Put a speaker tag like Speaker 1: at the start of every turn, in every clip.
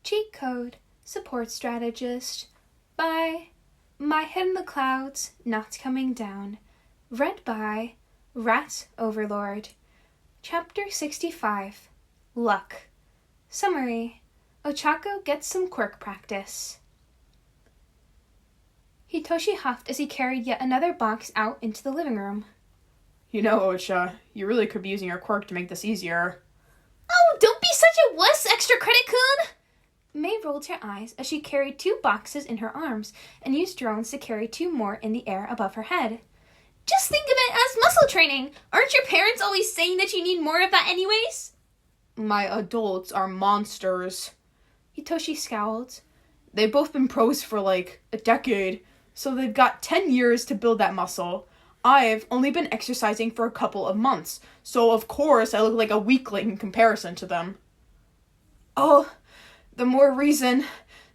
Speaker 1: Cheat Code, Support Strategist by My Head in the Clouds, Not Coming Down. Read by Rat Overlord. Chapter 65, Luck. Summary: Ochako gets some quirk practice. Hitoshi huffed as he carried yet another box out into the living room.
Speaker 2: You know, Ocha, you really could be using your quirk to make this easier.
Speaker 3: Oh, don't be such a wuss, Extra Credit-kun!
Speaker 1: May rolled her eyes as she carried 2 boxes in her arms and used drones to carry 2 more in the air above her head.
Speaker 3: Just think of it as muscle training. Aren't your parents always saying that you need more of that anyways?
Speaker 2: My adults are monsters.
Speaker 1: Hitoshi scowled.
Speaker 2: They've both been pros for like a decade, so they've got 10 years to build that muscle. I've only been exercising for a couple of months, so of course I look like a weakling in comparison to them. Oh, the more reason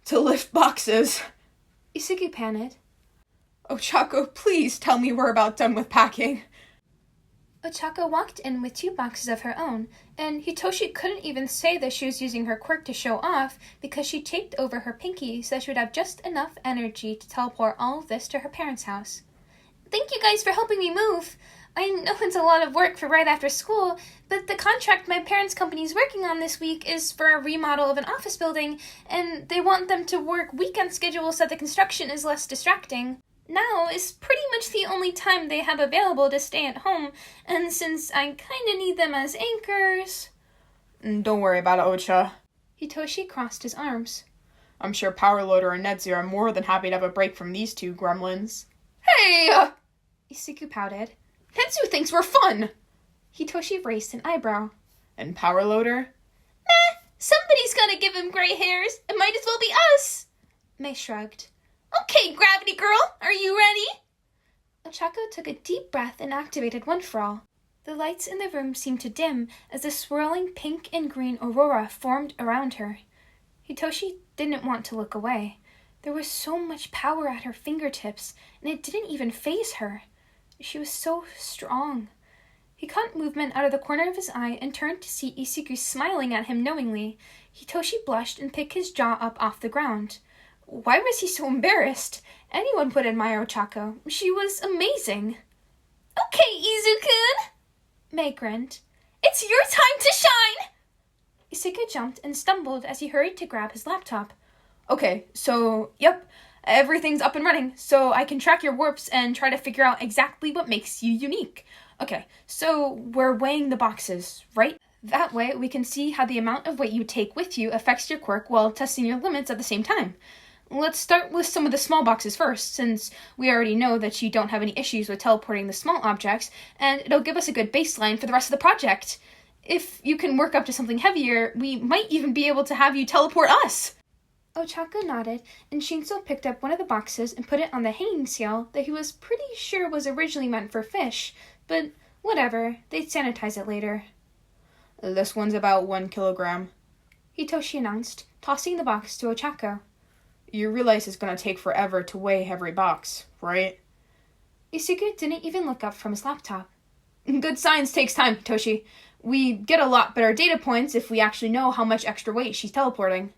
Speaker 2: to lift boxes.
Speaker 1: Isuku panicked.
Speaker 2: Ochako, please tell me we're about done with packing.
Speaker 1: Ochako walked in with 2 boxes of her own, and Hitoshi couldn't even say that she was using her quirk to show off because she taped over her pinky so that she would have just enough energy to teleport all of this to her parents' house.
Speaker 3: Thank you guys for helping me move. I know it's a lot of work for right after school, but the contract my parents' company is working on this week is for a remodel of an office building, and they want them to work weekend schedules so the construction is less distracting. Now is pretty much the only time they have available to stay at home, and since I kinda need them as anchors...
Speaker 2: Don't worry about it, Ocha.
Speaker 1: Hitoshi crossed his arms.
Speaker 2: I'm sure Power Loader and Netsu are more than happy to have a break from these 2 gremlins.
Speaker 3: Hey!
Speaker 1: Isuku pouted.
Speaker 2: Netsu thinks we're fun!
Speaker 1: Hitoshi raised an eyebrow.
Speaker 2: And Power Loader?
Speaker 3: Somebody's gotta give him gray hairs. It might as well be us.
Speaker 1: May shrugged.
Speaker 3: Okay, Gravity Girl, are you ready?
Speaker 1: Ochako took a deep breath and activated One for All. The lights in the room seemed to dim as the swirling pink and green aurora formed around her. Hitoshi didn't want to look away. There was so much power at her fingertips, and it didn't even faze her. She was so strong. He caught movement out of the corner of his eye and turned to see Isuku smiling at him knowingly. Hitoshi blushed and picked his jaw up off the ground. Why was he so embarrassed? Anyone would admire Ochako. She was amazing.
Speaker 3: Okay, Izu-kun.
Speaker 1: May grinned.
Speaker 3: It's your time to shine!
Speaker 1: Isuku jumped and stumbled as he hurried to grab his laptop.
Speaker 2: Okay, so, yep, everything's up and running, so I can track your warps and try to figure out exactly what makes you unique. Okay, so we're weighing the boxes, right? That way we can see how the amount of weight you take with you affects your quirk while testing your limits at the same time. Let's start with some of the small boxes first, since we already know that you don't have any issues with teleporting the small objects, and it'll give us a good baseline for the rest of the project. If you can work up to something heavier, we might even be able to have you teleport us.
Speaker 1: Ochako nodded, and Shinso picked up one of the boxes and put it on the hanging scale that he was pretty sure was originally meant for fish, but whatever, they'd sanitize it later.
Speaker 2: This one's about 1 kilogram,
Speaker 1: Hitoshi announced, tossing the box to Ochako.
Speaker 2: You realize it's going to take forever to weigh every box, right?
Speaker 1: Isuku didn't even look up from his laptop.
Speaker 2: Good science takes time, Hitoshi. We get a lot better data points if we actually know how much extra weight she's teleporting.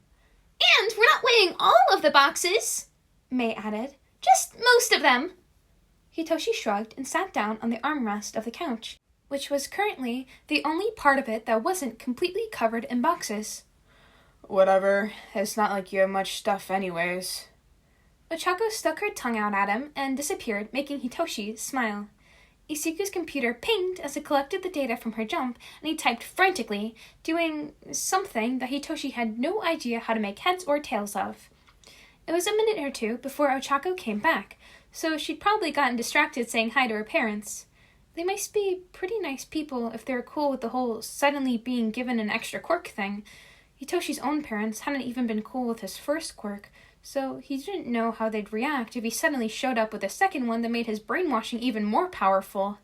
Speaker 3: And we're not weighing all of the boxes,
Speaker 1: May added.
Speaker 3: Just most of them.
Speaker 1: Hitoshi shrugged and sat down on the armrest of the couch, which was currently the only part of it that wasn't completely covered in boxes.
Speaker 2: Whatever. It's not like you have much stuff anyways.
Speaker 1: Ochako stuck her tongue out at him and disappeared, making Hitoshi smile. Isuku's computer pinged as it collected the data from her jump, and he typed frantically, doing something that Hitoshi had no idea how to make heads or tails of. It was a minute or 2 before Ochako came back, so she'd probably gotten distracted saying hi to her parents. They must be pretty nice people if they're cool with the whole suddenly being given an extra quirk thing. Hitoshi's own parents hadn't even been cool with his first quirk, so he didn't know how they'd react if he suddenly showed up with a second one that made his brainwashing even more powerful.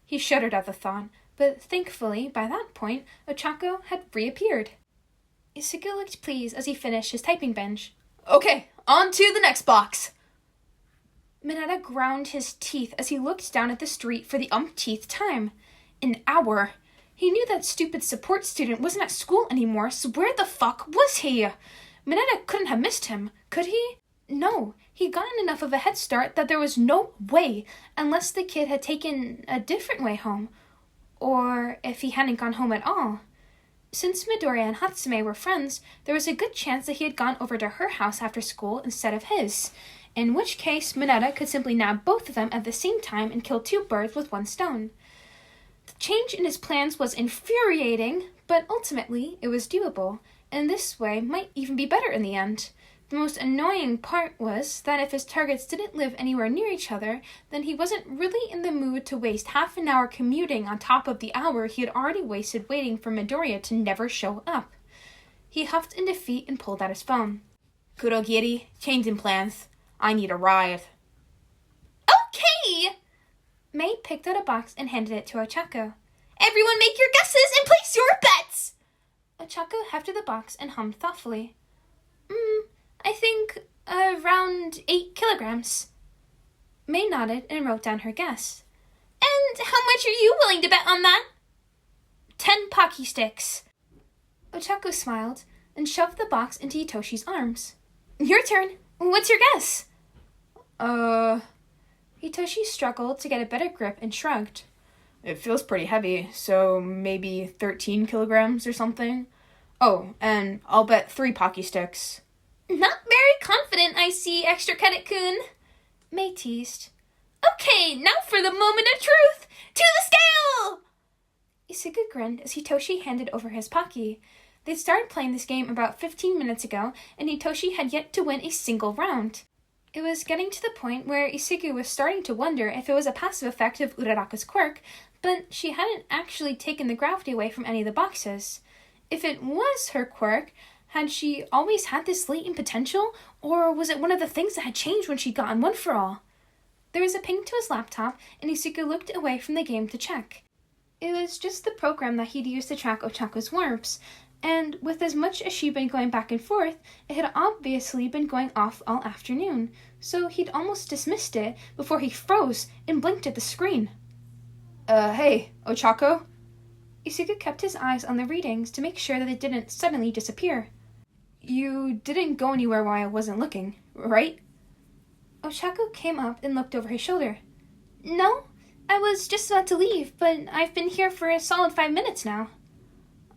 Speaker 1: He shuddered at the thought, but thankfully, by that point, Ochako had reappeared. Isuku looked pleased as he finished his typing bench.
Speaker 2: Okay, on to the next box.
Speaker 1: Mineta ground his teeth as he looked down at the street for the umpteenth time. An hour. He knew that stupid support student wasn't at school anymore, so where the fuck was he?
Speaker 2: Mineta couldn't have missed him, could he? No, he'd gotten enough of a head start that there was no way, unless the kid had taken a different way home, or if he hadn't gone home at all. Since Midoriya and Hatsume were friends, there was a good chance that he had gone over to her house after school instead of his, in which case Mineta could simply nab both of them at the same time and kill two birds with one stone. The change in his plans was infuriating, but ultimately it was doable, and this way might even be better in the end. The most annoying part was that if his targets didn't live anywhere near each other, then he wasn't really in the mood to waste half an hour commuting on top of the hour he had already wasted waiting for Midoriya to never show up. He huffed in defeat and pulled out his phone. "Kurogiri, change in plans. I need a ride."
Speaker 3: Okay!
Speaker 1: May picked out a box and handed it to Ochako.
Speaker 3: Everyone make your guesses and place your bets!
Speaker 1: Ochako hefted the box and hummed thoughtfully.
Speaker 3: I think around 8 kilograms.
Speaker 1: May nodded and wrote down her guess.
Speaker 3: And how much are you willing to bet on that?
Speaker 1: 10 Pocky Sticks. Ochako smiled and shoved the box into Hitoshi's arms.
Speaker 3: Your turn. What's your guess?
Speaker 1: Hitoshi struggled to get a better grip and shrugged.
Speaker 2: It feels pretty heavy, so maybe 13 kilograms or something. Oh, and I'll bet 3 Pocky Sticks.
Speaker 3: Not very confident, I see, Extra Credit-kun.
Speaker 1: May teased.
Speaker 3: Okay, now for the moment of truth! To the scale!
Speaker 1: Isuka grinned as Hitoshi handed over his Pocky. They'd started playing this game about 15 minutes ago, and Hitoshi had yet to win a single round. It was getting to the point where Isuka was starting to wonder if it was a passive effect of Uraraka's quirk, but she hadn't actually taken the gravity away from any of the boxes. If it was her quirk, had she always had this latent potential, or was it one of the things that had changed when she'd gotten One for All? There was a ping to his laptop, and Isuka looked away from the game to check. It was just the program that he'd used to track Ochako's warps, and with as much as she'd been going back and forth, it had obviously been going off all afternoon, so he'd almost dismissed it before he froze and blinked at the screen.
Speaker 2: Hey, Ochako?
Speaker 1: Isuka kept his eyes on the readings to make sure that they didn't suddenly disappear.
Speaker 2: You didn't go anywhere while I wasn't looking, right?
Speaker 1: Ochako came up and looked over his shoulder. No, I was just about to leave, but I've been here for a solid 5 minutes now.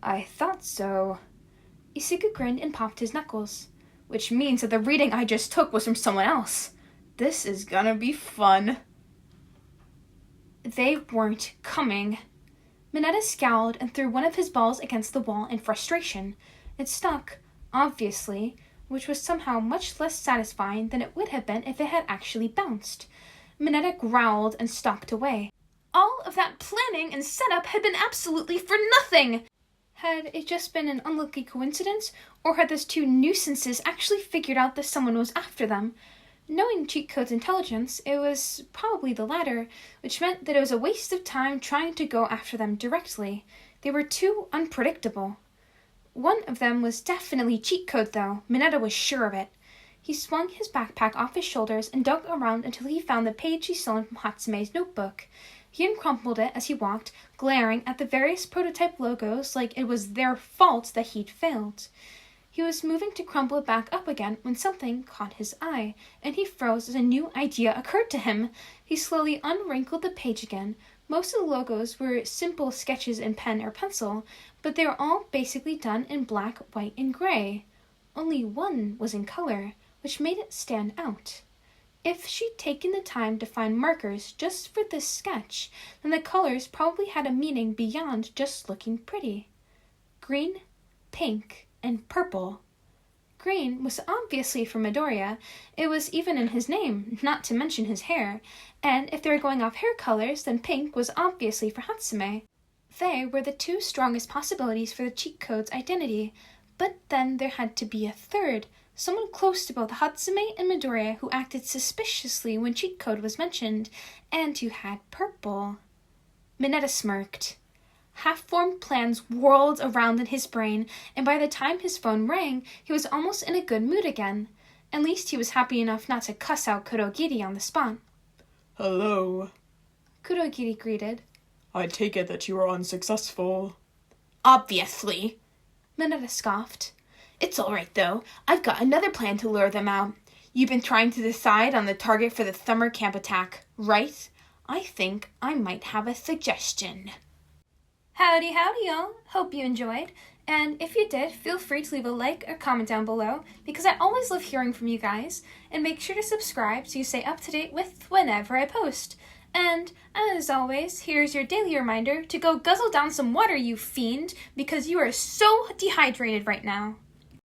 Speaker 2: I thought so.
Speaker 1: Isuka grinned and popped his knuckles.
Speaker 2: Which means that the reading I just took was from someone else. This is gonna be fun.
Speaker 1: They weren't coming. Mineta scowled and threw one of his balls against the wall in frustration. It stuck, obviously, which was somehow much less satisfying than it would have been if it had actually bounced. Mineta growled and stalked away.
Speaker 3: All of that planning and setup had been absolutely for nothing!
Speaker 1: Had it just been an unlucky coincidence, or had those two nuisances actually figured out that someone was after them? Knowing Cheat Code's intelligence, it was probably the latter, which meant that it was a waste of time trying to go after them directly. They were too unpredictable. One of them was definitely Cheat Code, though. Mineta was sure of it. He swung his backpack off his shoulders and dug around until he found the page he'd stolen from Hatsume's notebook. He uncrumpled it as he walked, glaring at the various prototype logos like it was their fault that he'd failed. He was moving to crumple it back up again when something caught his eye, and he froze as a new idea occurred to him. He slowly unwrinkled the page again. Most of the logos were simple sketches in pen or pencil, but they were all basically done in black, white, and gray. Only one was in color, which made it stand out. If she'd taken the time to find markers just for this sketch, then the colors probably had a meaning beyond just looking pretty. Green, pink, and purple. Green was obviously for Midoriya. It was even in his name, not to mention his hair. And if they were going off hair colors, then pink was obviously for Hatsume. They were the two strongest possibilities for the Cheat Code's identity. But then there had to be a third, someone close to both Hatsume and Midoriya who acted suspiciously when Cheat Code was mentioned, and who had purple. Mineta smirked. Half-formed plans whirled around in his brain, and by the time his phone rang, he was almost in a good mood again. At least he was happy enough not to cuss out Kurogiri on the spot.
Speaker 4: Hello.
Speaker 1: Kurogiri greeted.
Speaker 4: I take it that you are unsuccessful.
Speaker 3: Obviously.
Speaker 1: Mineta scoffed.
Speaker 2: It's all right, though. I've got another plan to lure them out. You've been trying to decide on the target for the summer camp attack, right? I think I might have a suggestion.
Speaker 1: Howdy, y'all. Hope you enjoyed. And if you did, feel free to leave a like or comment down below because I always love hearing from you guys. And make sure to subscribe so you stay up to date with whenever I post. And as always, here's your daily reminder to go guzzle down some water, you fiend, because you are so dehydrated right now.